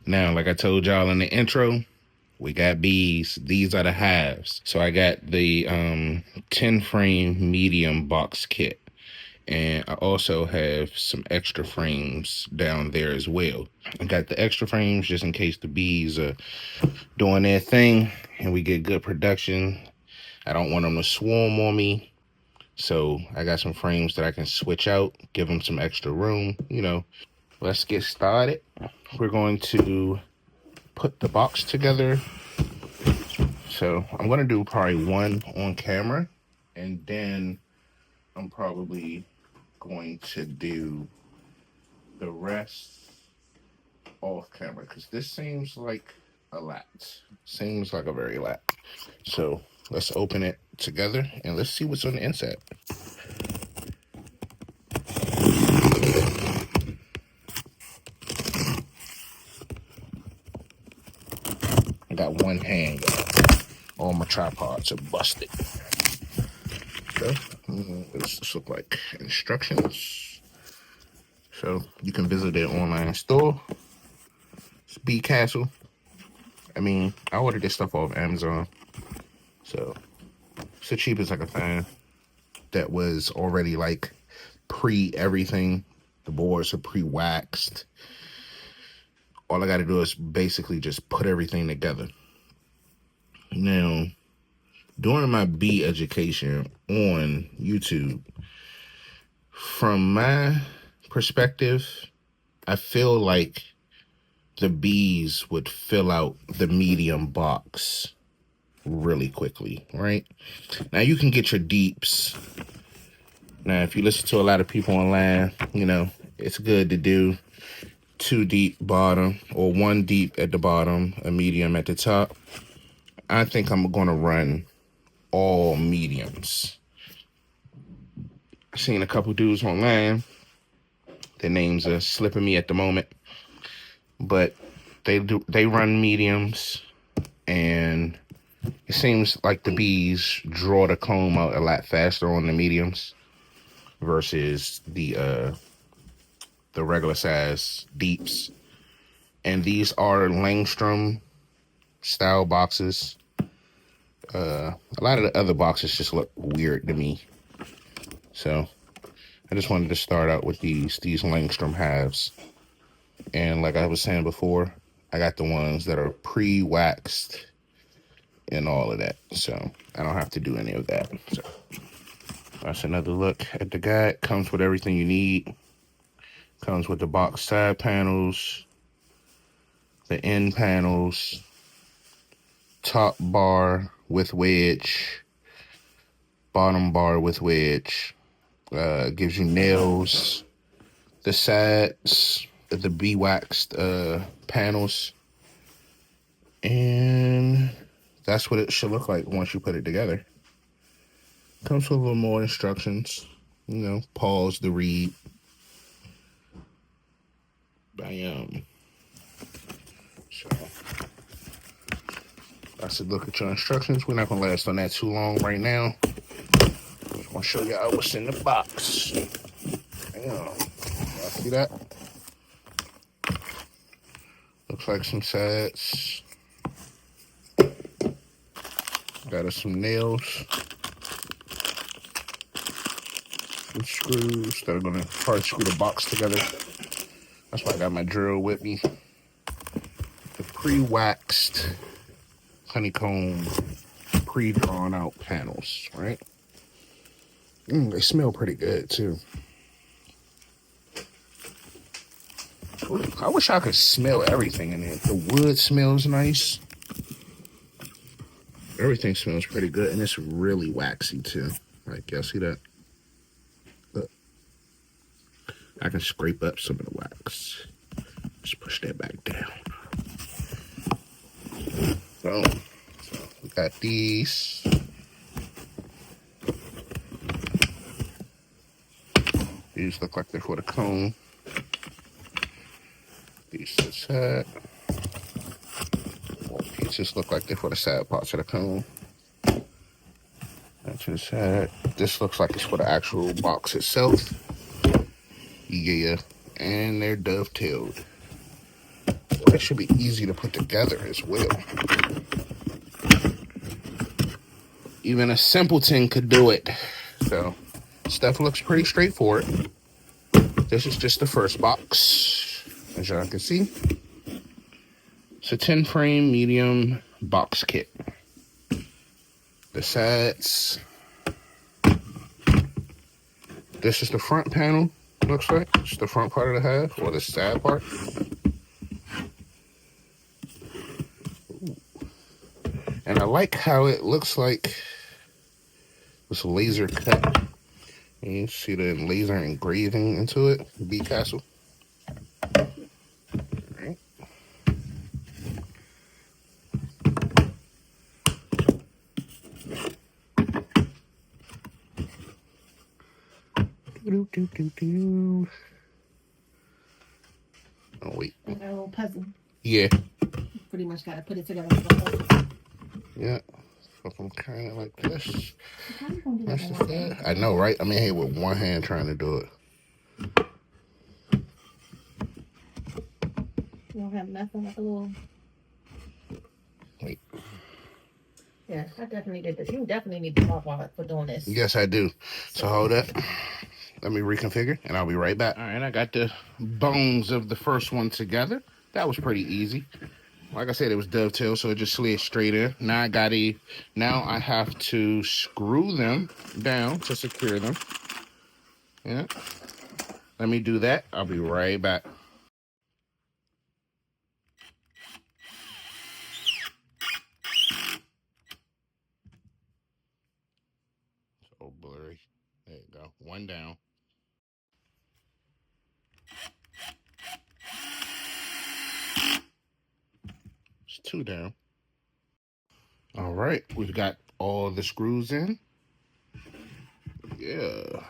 Now, like I told y'all in the intro, we got bees. These are the hives. So I got the 10 frame medium box kit. And I also have some extra frames down there as well. I got the extra frames just in case the bees are doing their thing and we get good production. I don't want them to swarm on me. So I got some frames that I can switch out, give them some extra room, you know. Let's get started. We're going to put the box together. So I'm going to do probably one on camera, and then I'm probably going to do the rest off camera, because this seems like a lot. Seems like a very lot. So let's open it together and let's see what's on the inside. I got one hand. All my tripods are busted. So, this look like instructions. So you can visit their online store. It's Bee Castle. I mean, I ordered this stuff off Amazon. So it's the cheapest I could find. That was already like pre-everything. The boards are pre-waxed. All I got to do is basically just put everything together. Now, during my bee education on YouTube, from my perspective, I feel like the bees would fill out the medium box really quickly, right? Now, you can get your deeps. Now, if you listen to a lot of people online, you know, it's good to do 2 deep bottom or 1 deep at the bottom, a medium at the top. I think I'm going to run all mediums. I've seen a couple dudes online. Their names are slipping me at the moment, but they run mediums, and it seems like the bees draw the comb out a lot faster on the mediums versus the regular size deeps. And these are Langstrom style boxes. A lot of the other boxes just look weird to me. So I just wanted to start out with these Langstrom Hives. And like I was saying before, I got the ones that are pre-waxed and all of that. So I don't have to do any of that. So that's another look at the guide. Comes with everything you need. Comes with the box side panels, the end panels, top bar with wedge, bottom bar with wedge. Gives you nails, the sides, the bee waxed panels, and that's what it should look like once you put it together. Comes with a little more instructions, you know, pause the read. So that's a look at your instructions. We're not gonna last on that too long right now. I'm gonna show y'all what's in the box. Y'all see that? Looks like some sides. Got us some nails, some screws that are gonna hard screw the box together. That's why I got my drill with me. The pre-waxed honeycomb, pre-drawn out panels, right? They smell pretty good too. Ooh, I wish I could smell everything in there. The wood smells nice. Everything smells pretty good, and it's really waxy too. Like, y'all see that? Look. I can scrape up some of the wax. Just push that back down. So we got these. These look like they're for the comb. These to the side. Pieces look like they're for the side parts of the comb. That to the side. This looks like it's for the actual box itself. Yeah, and they're dovetailed. It should be easy to put together as well. Even a simpleton could do it. So stuff looks pretty straightforward. This is just the first box, as y'all can see. It's a 10 frame medium box kit. The sides. This is the front panel, looks like. It's the front part of the hive, or the side part. Ooh. And I like how it looks like it's laser cut. And you see the laser engraving into it, Bee Castle. Alright. Oh, wait. Like a little puzzle. Yeah. You pretty much got to put it together. Yeah. So I'm kind of like this. That's the thing. I know, right? I'm in here with one hand trying to do it. You don't have nothing like a little. Wait. Yeah, I definitely did this. You definitely need to talk about for doing this. Yes, I do. So hold up. Let me reconfigure, and I'll be right back. All right, I got the bones of the first one together. That was pretty easy. Like I said, it was dovetail, so it just slid straight in. Now I have to screw them down to secure them. Yeah. Let me do that. I'll be right back. So blurry. There you go. One down. It's two down. All right, we've got all the screws in. Yeah.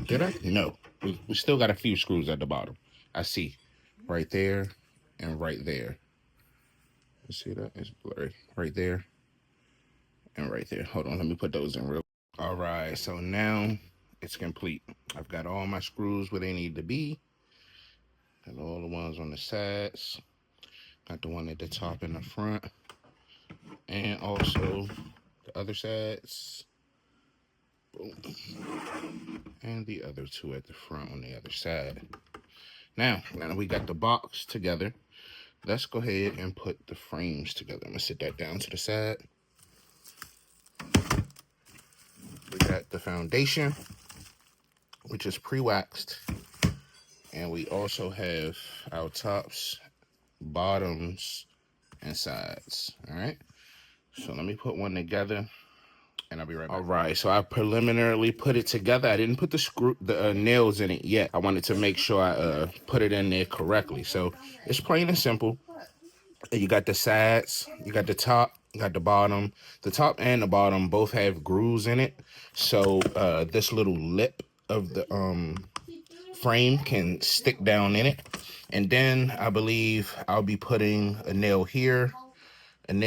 Did I? No. We still got a few screws at the bottom. I see. Right there and right there. You see that? It's blurry. Right there and right there. Hold on, let me put those in real. All right, so now it's complete. I've got all my screws where they need to be. And all the ones on the sides. Got the one at the top and the front. And also the other sides. Boom. And the other two at the front on the other side. Now we got the box together. Let's go ahead and put the frames together. I'm gonna sit that down to the side. We got the foundation, which is pre-waxed. And we also have our tops, bottoms, and sides. All right. So let me put one together and I'll be right back. All right, so I preliminarily put it together. I didn't put the nails in it yet. I wanted to make sure I put it in there correctly. So it's plain and simple. You got the sides, you got the top, you got the bottom. The top and the bottom both have grooves in it. So this little lip of the frame can stick down in it. And then I believe I'll be putting a nail here, and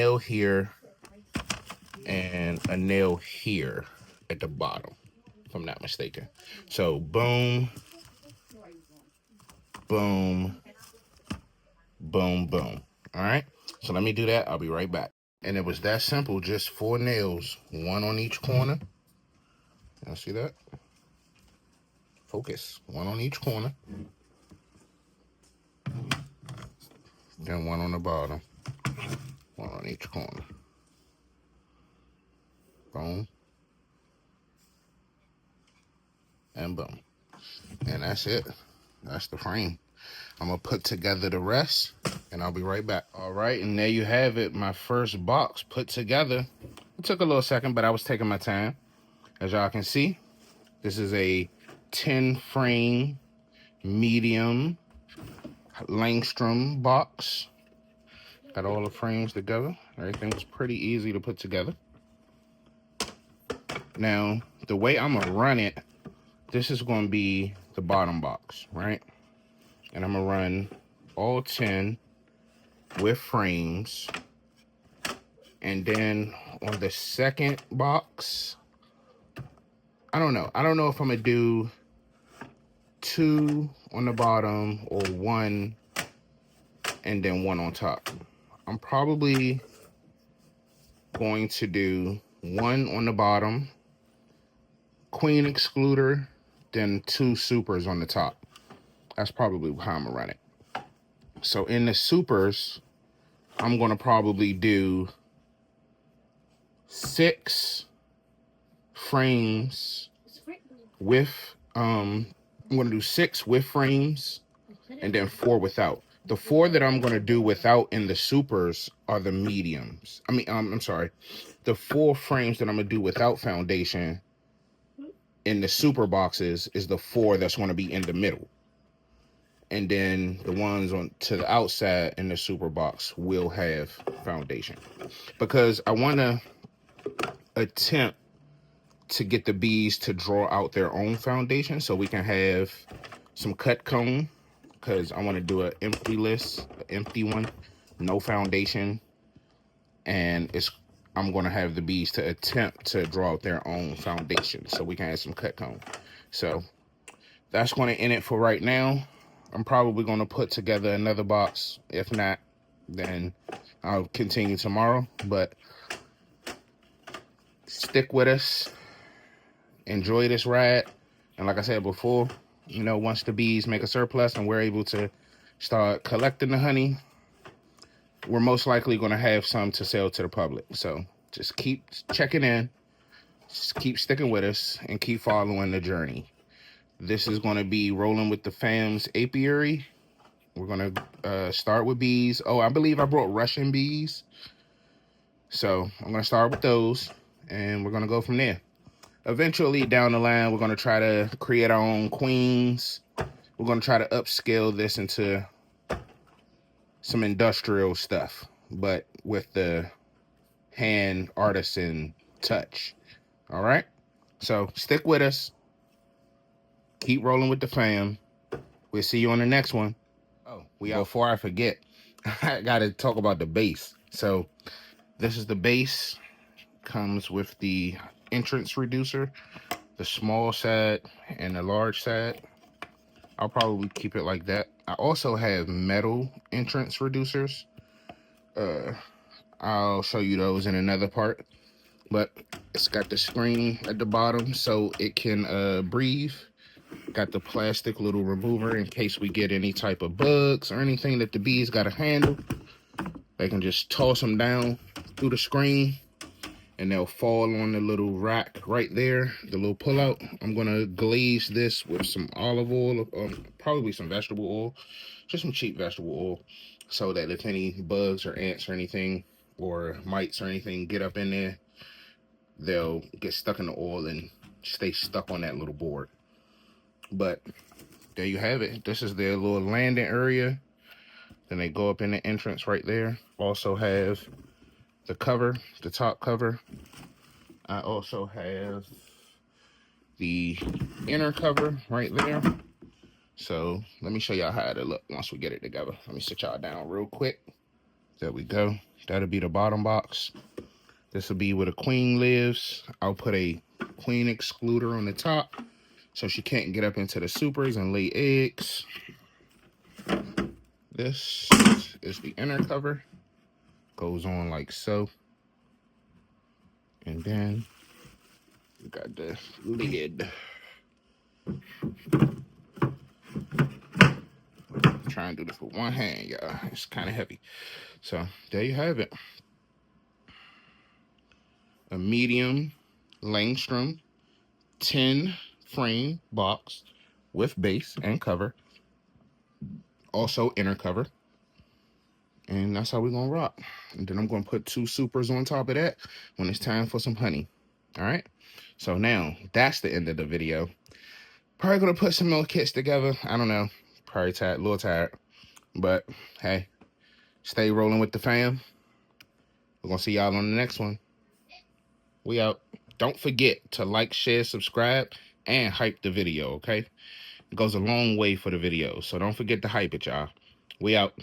a nail here at the bottom, if I'm not mistaken. So boom, boom, boom, boom. All right, so let me do that. I'll be right back. And it was that simple, just 4 nails, one on each corner. Y'all see that? Focus. One on each corner. Then one on the bottom. One on each corner. Boom. And boom. And that's it. That's the frame. I'm gonna put together the rest and I'll be right back. All right, and there you have it, my first box put together. It took a little second, but I was taking my time. As y'all can see, this is a 10 frame medium Langstrom box. Got all the frames together. Everything was pretty easy to put together. Now, the way I'm gonna run it, this is gonna be the bottom box, right? And I'm gonna run all 10 with frames. And then on the second box, I don't know if I'm gonna do 2 on the bottom or 1 and then one on top. I'm probably going to do one on the bottom, queen excluder, then 2 supers on the top. That's probably how I'm gonna run it. So in the supers, I'm gonna probably do 6 frames with I'm gonna do 6 with frames and then 4 without. The 4 that I'm gonna do without in the supers are the mediums. I'm sorry. The 4 frames that I'm gonna do without foundation in the super boxes is the 4 that's gonna be in the middle. And then the ones on to the outside in the super box will have foundation, because I want to attempt to get the bees to draw out their own foundation so we can have some cut cone, because I want to do an empty list, an empty one, no foundation, and I'm going to have the bees to attempt to draw out their own foundation so we can have some cut cone. So that's going to end it for right now. I'm probably going to put together another box. If not, then I'll continue tomorrow. But stick with us. Enjoy this ride. And like I said before, you know, once the bees make a surplus and we're able to start collecting the honey, we're most likely going to have some to sell to the public. So just keep checking in. Just keep sticking with us and keep following the journey. This is going to be rolling with the Pham's apiary. We're going to start with bees. Oh, I believe I brought Russian bees. So I'm going to start with those, and we're going to go from there. Eventually, down the line, we're going to try to create our own queens. We're going to try to upscale this into some industrial stuff, but with the hand artisan touch. All right? So stick with us. Keep rolling with the Pham. We'll see you on the next one. Oh, before I forget, I got to talk about the base. So this is the base. Comes with the entrance reducer, the small side and the large side. I'll probably keep it like that. I also have metal entrance reducers. I'll show you those in another part. But it's got the screen at the bottom so it can breathe. Got the plastic little remover in case we get any type of bugs or anything that the bees got to handle. They can just toss them down through the screen and they'll fall on the little rack right there, the little pullout. I'm gonna glaze this with some olive oil, probably some vegetable oil, just some cheap vegetable oil, so that if any bugs or ants or anything, or mites or anything get up in there, they'll get stuck in the oil and stay stuck on that little board. But there you have it. This is their little landing area. Then they go up in the entrance right there. Also have the cover, the top cover. I also have the inner cover right there. So let me show y'all how it'll look once we get it together. Let me sit y'all down real quick. There we go. That'll be the bottom box. This will be where the queen lives. I'll put a queen excluder on the top so she can't get up into the supers and lay eggs. This is the inner cover. Goes on like so. And then we got the lid. Try and do this with one hand, y'all. It's kind of heavy. So there you have it. A medium Langstrom 10 frame box with base and cover. Also inner cover. And that's how we're going to rock. And then I'm going to put 2 supers on top of that when it's time for some honey. All right? So now, that's the end of the video. Probably going to put some more kits together. I don't know. Probably tired, a little tired. But, hey, stay rolling with the Pham. We're going to see y'all on the next one. We out. Don't forget to like, share, subscribe, and hype the video, okay? It goes a long way for the video. So don't forget to hype it, y'all. We out.